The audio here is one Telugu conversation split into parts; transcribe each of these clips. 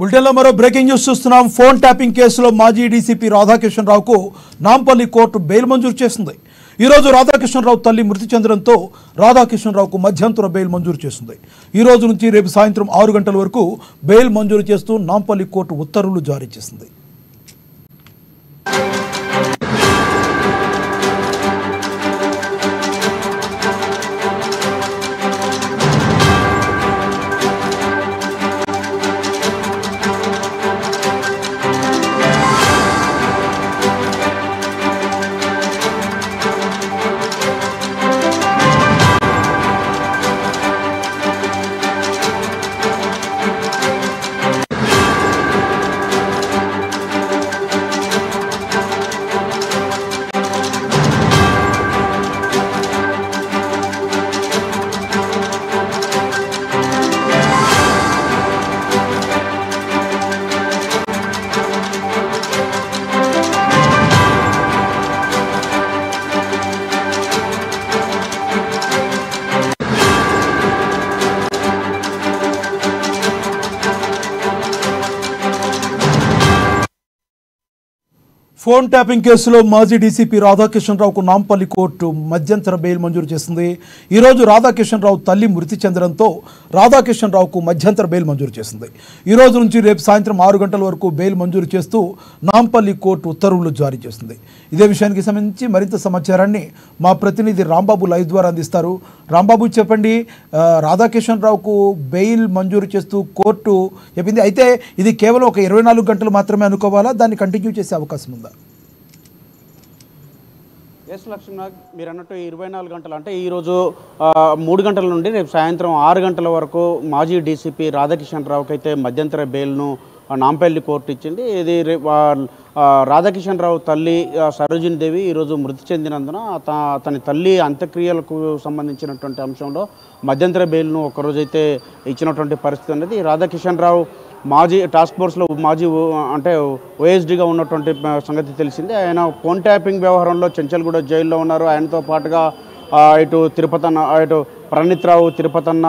బులెటిన్లో మరో బ్రేకింగ్ న్యూస్ చూస్తున్నాం. ఫోన్ ట్యాపింగ్ కేసులో మాజీ డీసీపీ రాధాకిషన్ రావుకు నాంపల్లి కోర్టు బెయిల్ మంజూరు చేసింది. ఈ రోజు రాధాకిషన్ రావు తల్లి మృతి చెందడంతో రాధాకిషన్ రావుకు మధ్యంతర బెయిల్ మంజూరు చేసింది. ఈ రోజు నుంచి రేపు సాయంత్రం 6 గంటల వరకు బెయిల్ మంజూరు చేస్తూ నాంపల్లి కోర్టు ఉత్తర్వులు జారీ చేసింది. ఫోన్ ట్యాపింగ్ కేసులో మాజీ డీసీపీ రాధాకిషన్ రావుకు నాంపల్లి కోర్టు మధ్యంతర బెయిల్ మంజూరు చేసింది. ఈ రోజు రాధాకిషన్ రావు తల్లి మృతి చెందడంతో రాధాకిషన్ రావుకు మధ్యంతర బెయిల్ మంజూరు చేసింది. ఈ రోజు నుంచి రేపు సాయంత్రం 6 గంటల వరకు బెయిల్ మంజూరు చేస్తూ నాంపల్లి కోర్టు ఉత్తర్వులు జారీ చేసింది. ఇదే విషయానికి సంబంధించి మరింత సమాచారాన్ని మా ప్రతినిధి రాంబాబు లైవ్ ద్వారా అందిస్తారు. రాంబాబు, చెప్పండి, రాధాకిషన్ రావుకు బెయిల్ మంజూరు చేస్తూ కోర్టు చెప్పింది. అయితే ఇది కేవలం ఒక 24 గంటలు మాత్రమే అనుకోవాలా, దాన్ని కంటిన్యూ చేసే అవకాశం ఉందా? ఎస్ లక్ష్మణ్, మీరు అన్నట్టు 24 గంటలు అంటే ఈరోజు 3 గంటల నుండి రేపు సాయంత్రం 6 గంటల వరకు మాజీ డీసీపీ రాధాకిషన్ రావుకి అయితే మధ్యంతర బెయిల్ను నాంపల్లి కోర్టు ఇచ్చింది. ఇది రాధాకిషన్ రావు తల్లి సరోజిని దేవి ఈరోజు మృతి చెందినందున అతని తల్లి అంత్యక్రియలకు సంబంధించినటువంటి అంశంలో మధ్యంతర బెయిల్ను ఒకరోజైతే ఇచ్చినటువంటి పరిస్థితి ఉన్నది. రాధాకిషన్ రావు మాజీ టాస్క్ ఫోర్స్లో మాజీ అంటే ఓఎస్డీగా ఉన్నటువంటి సంగతి తెలిసిందే. ఆయన ఫోన్ ట్యాపింగ్ వ్యవహారంలో చెంచల్గూడ జైల్లో ఉన్నారు. ఆయనతో పాటుగా ఇటు తిరుపతన్న, ఇటు ప్రణీత్ రావు, తిరుపతన్న,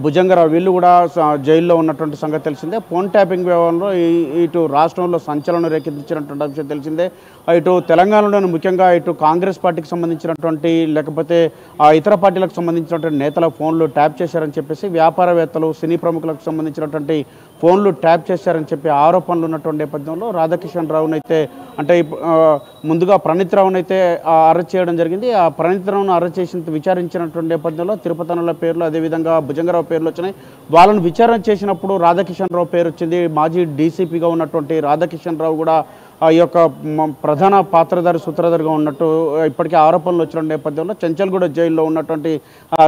భుజంగరావు వీళ్ళు కూడా జైల్లో ఉన్నటువంటి సంగతి తెలిసిందే. ఫోన్ ట్యాపింగ్ వ్యవహారంలో ఇటు రాష్ట్రంలో సంచలనం రేకెత్తించినటువంటి అంశం తెలిసిందే. ఇటు తెలంగాణలోని ముఖ్యంగా ఇటు కాంగ్రెస్ పార్టీకి సంబంధించినటువంటి లేకపోతే ఇతర పార్టీలకు సంబంధించినటువంటి నేతల ఫోన్లు ట్యాప్ చేశారని చెప్పేసి వ్యాపారవేత్తలు, సినీ ప్రముఖులకు సంబంధించినటువంటి ఫోన్లు ట్యాప్ చేశారని చెప్పి ఆరోపణలు ఉన్నటువంటి నేపథ్యంలో రాధాకిషన్ రావునైతే అంటే ముందుగా ప్రణీత్ రావునైతే అరెస్ట్ చేయడం జరిగింది. ఆ ప్రణీత్ రావును అరెస్ట్ చేసి విచారించినటువంటి నేపథ్యంలో తిరుపతనుల పేర్లు, అదేవిధంగా భుజంగరావు పేర్లు వచ్చినాయి. వాళ్ళను విచారణ చేసినప్పుడు రాధాకిషన్ రావు పేరు వచ్చింది. మాజీ డీసీపీగా ఉన్నటువంటి రాధాకిషన్ రావు కూడా ఈ యొక్క ప్రధాన పాత్రధారి, సూత్రధారిగా ఉన్నట్టు ఇప్పటికే ఆరోపణలు వచ్చిన నేపథ్యంలో చెంచల్గూడ జైల్లో ఉన్నటువంటి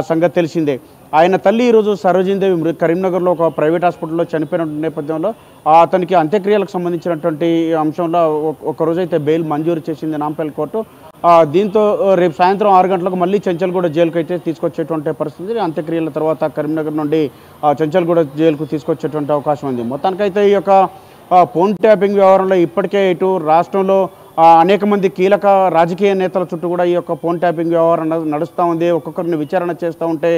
సంగతి తెలిసిందే. ఆయన తల్లి ఈరోజు సరోజిని దేవి కరీంనగర్లో ఒక ప్రైవేట్ హాస్పిటల్లో చనిపోయిన నేపథ్యంలో అతనికి అంత్యక్రియలకు సంబంధించినటువంటి అంశంలో ఒకరోజైతే బెయిల్ మంజూరు చేసింది నాంపల్లి కోర్టు. దీంతో రేపు సాయంత్రం 6 గంటలకు మళ్ళీ చెంచల్గూడ జైలుకు అయితే తీసుకొచ్చేటువంటి పరిస్థితి. అంత్యక్రియల తర్వాత కరీంనగర్ నుండి చెంచల్గూడ జైలుకు తీసుకొచ్చేటువంటి అవకాశం ఉంది. మొత్తానికైతే ఈ యొక్క ఫోన్ ట్యాపింగ్ వ్యవహారంలో ఇప్పటికే ఇటు రాష్ట్రంలో అనేక మంది కీలక రాజకీయ నేతల చుట్టూ కూడా ఈ యొక్క ఫోన్ ట్యాపింగ్ వ్యవహారం నడుస్తూ ఉంది. ఒక్కొక్కరిని విచారణ చేస్తూ ఉంటే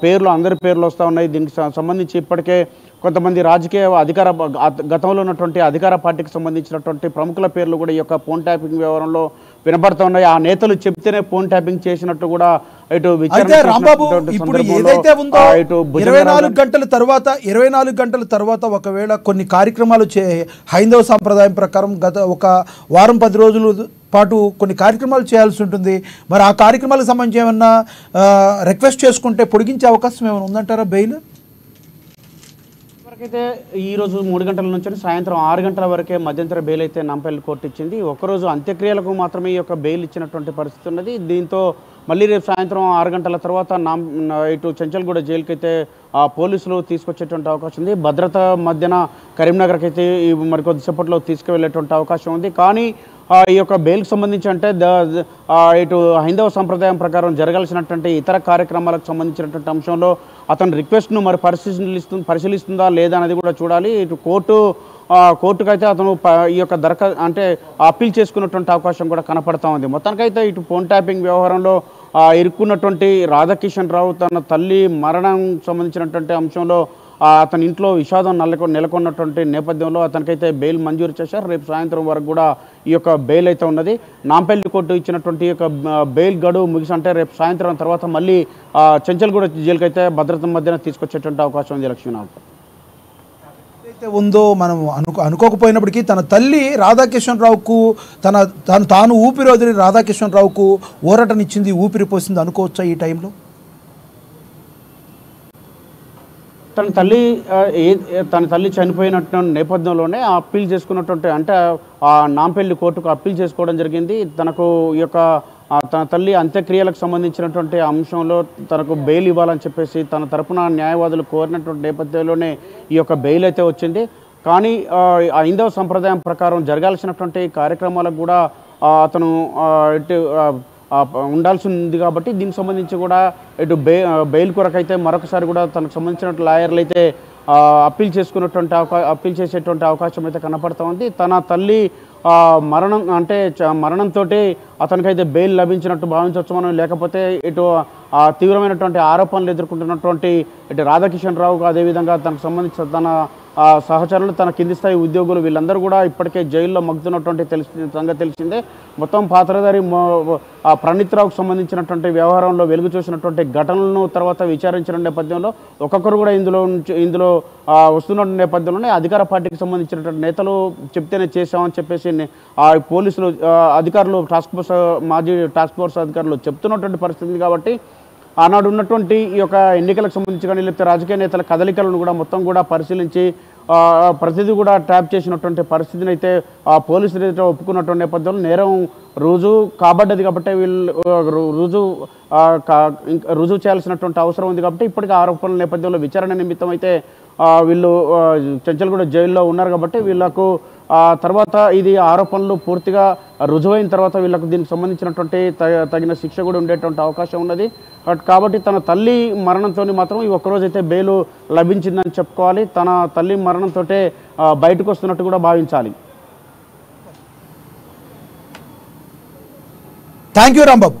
పేర్లు, అందరి పేర్లు వస్తూ ఉన్నాయి. దీనికి సంబంధించి ఇప్పటికే కొంతమంది రాజకీయ గతంలో ఉన్నటువంటి అధికార పార్టీకి సంబంధించినటువంటి ప్రముఖుల పేర్లు కూడా ఈ యొక్క ఫోన్ ట్యాపింగ్ వ్యవహారంలో వినబడుతూ ఉన్నాయి. ఆ నేతలు చెప్తేనే ఫోన్ ట్యాపింగ్ చేసినట్టు కూడా ఇటు రాంబాబు, ఇప్పుడు ఏదైతే ఉందో 24 గంటల తర్వాత ఒకవేళ కొన్ని కార్యక్రమాలు హైందవ సాంప్రదాయం ప్రకారం గత ఒక వారం 10 రోజుల పాటు కొన్ని కార్యక్రమాలు చేయాల్సి ఉంటుంది. మరి ఆ కార్యక్రమాలకు సంబంధించి ఏమన్నా రిక్వెస్ట్ చేసుకుంటే పొడిగించే అవకాశం ఏమైనా ఉందంటారా బెయిల్? అయితే ఈరోజు 3 గంటల నుంచి సాయంత్రం 6 గంటల వరకే మధ్యంతర బెయిల్ అయితే నాంపల్లి కోర్టు ఇచ్చింది. ఒకరోజు అంత్యక్రియలకు మాత్రమే ఈ యొక్క బెయిల్ ఇచ్చినటువంటి పరిస్థితి ఉన్నది. దీంతో మళ్ళీ రేపు సాయంత్రం 6 గంటల తర్వాత ఇటు చెంచల్గూడ జైలుకి అయితే పోలీసులు తీసుకొచ్చేటువంటి అవకాశం ఉంది. భద్రత మధ్యన కరీంనగర్కి అయితే మరికొద్దిసేపట్లో తీసుకువెళ్ళేటువంటి అవకాశం ఉంది. కానీ ఈ యొక్క బెయిల్కి సంబంధించి అంటే ఇటు హైందవ సంప్రదాయం ప్రకారం జరగాల్సినటువంటి ఇతర కార్యక్రమాలకు సంబంధించినటువంటి అంశంలో అతని రిక్వెస్ట్ను మరి పరిశీలిస్తుందా లేదా అనేది కూడా చూడాలి. ఇటు కోర్టుకైతే అతను ఈ యొక్క అంటే అప్పీల్ చేసుకున్నటువంటి అవకాశం కూడా కనపడతా ఉంది. మొత్తానికైతే ఇటు ఫోన్ ట్యాపింగ్ వ్యవహారంలో ఇరుక్కున్నటువంటి రాధాకిషన్ రావు తన తల్లి మరణం సంబంధించినటువంటి అంశంలో అతని ఇంట్లో విషాదం నెలకొన్నటువంటి నేపథ్యంలో అతనికైతే బెయిల్ మంజూరు చేశారు. రేపు సాయంత్రం వరకు కూడా ఈ యొక్క బెయిల్ అయితే ఉన్నది. నాంపల్లి కోర్టు ఇచ్చినటువంటి యొక్క బెయిల్ గడువు ముగిసంటే రేపు సాయంత్రం తర్వాత మళ్ళీ చెంచల్గూడ జైలుకి అయితే భద్రత మధ్యన తీసుకొచ్చేటువంటి అవకాశం ఉంది. లక్ష్మీనాథ్ ఏదైతే ఉందో మనం అనుకోకపోయినప్పటికీ తన తల్లి రాధాకిషన్ రావుకు తాను ఊపిరి వదిలి రాధాకిషన్ రావుకు ఊరటనిచ్చింది, ఊపిరి పోసింది అనుకోవచ్చా ఈ టైంలో? తన తల్లి చనిపోయినటువంటి నేపథ్యంలోనే అప్పీల్ చేసుకున్నటువంటి అంటే ఆ నాంపల్లి కోర్టుకు అప్పీల్ చేసుకోవడం జరిగింది. తనకు ఈ యొక్క తన తల్లి అంత్యక్రియలకు సంబంధించినటువంటి అంశంలో తనకు బెయిల్ ఇవ్వాలని చెప్పేసి తన తరపున న్యాయవాదులు కోరినటువంటి నేపథ్యంలోనే ఈ యొక్క బెయిల్ అయితే వచ్చింది. కానీ హైందవ సంప్రదాయం ప్రకారం జరగాల్సినటువంటి కార్యక్రమాలకు కూడా అతను ఉండాల్సి ఉంది కాబట్టి దీనికి సంబంధించి కూడా ఇటు బెయిల్ కొరకైతే మరొకసారి కూడా తనకు సంబంధించిన లాయర్లు అయితే అప్పీల్ చేసేటువంటి అవకాశం అయితే కనపడుతూ ఉంది. తన తల్లి మరణంతో అతనికైతే బెయిల్ లభించినట్టు భావించవచ్చు మనం. లేకపోతే ఇటు తీవ్రమైనటువంటి ఆరోపణలు ఎదుర్కొంటున్నటువంటి ఇటు రాధాకిషన్ రావుకు అదేవిధంగా తనకు సంబంధించిన తన సహచరులు, తన కింది స్థాయి ఉద్యోగులు వీళ్ళందరూ కూడా ఇప్పటికే జైల్లో మగ్గుతున్నటువంటి సంగతి తెలిసిందే. మొత్తం పాత్రధారి ప్రణీత్ రావుకు సంబంధించినటువంటి వ్యవహారంలో వెలుగు చూసినటువంటి ఘటనలను తర్వాత విచారించిన నేపథ్యంలో ఒక్కొక్కరు కూడా ఇందులో వస్తున్న నేపథ్యంలోనే అధికార పార్టీకి సంబంధించినటువంటి నేతలు చెప్తేనే చేశామని చెప్పేసి పోలీసులు అధికారులు మాజీ టాస్క్ ఫోర్స్ అధికారులు చెప్తున్నటువంటి పరిస్థితి కాబట్టి ఆనాడు ఉన్నటువంటి ఈ యొక్క ఎన్నికలకు సంబంధించి కానీ లేకపోతే రాజకీయ నేతల కదలికలను కూడా మొత్తం కూడా పరిశీలించి ప్రతిదీ కూడా ట్రాప్ చేసినటువంటి పరిస్థితిని అయితే పోలీసులు అయితే ఒప్పుకున్నటువంటి నేపథ్యంలో నేరం రుజువు కాబడ్డది కాబట్టి వీళ్ళు రుజువు చేయాల్సినటువంటి అవసరం ఉంది కాబట్టి ఇప్పటికీ ఆరోపణల నేపథ్యంలో విచారణ నిమిత్తం అయితే వీళ్ళు చెంచల్గూడ జైల్లో ఉన్నారు కాబట్టి వీళ్ళకు తర్వాత ఇది ఆరోపణలు పూర్తిగా రుజువైన తర్వాత వీళ్ళకు దీనికి సంబంధించినటువంటి తగిన శిక్ష కూడా ఉండేటువంటి అవకాశం ఉన్నది. కాబట్టి తన తల్లి మరణంతో మాత్రం ఈ ఒక్కరోజైతే బెయిల్ లభించిందని చెప్పుకోవాలి. తన తల్లి మరణంతో బయటకు వస్తున్నట్టు కూడా భావించాలి. Thank you Rambabu.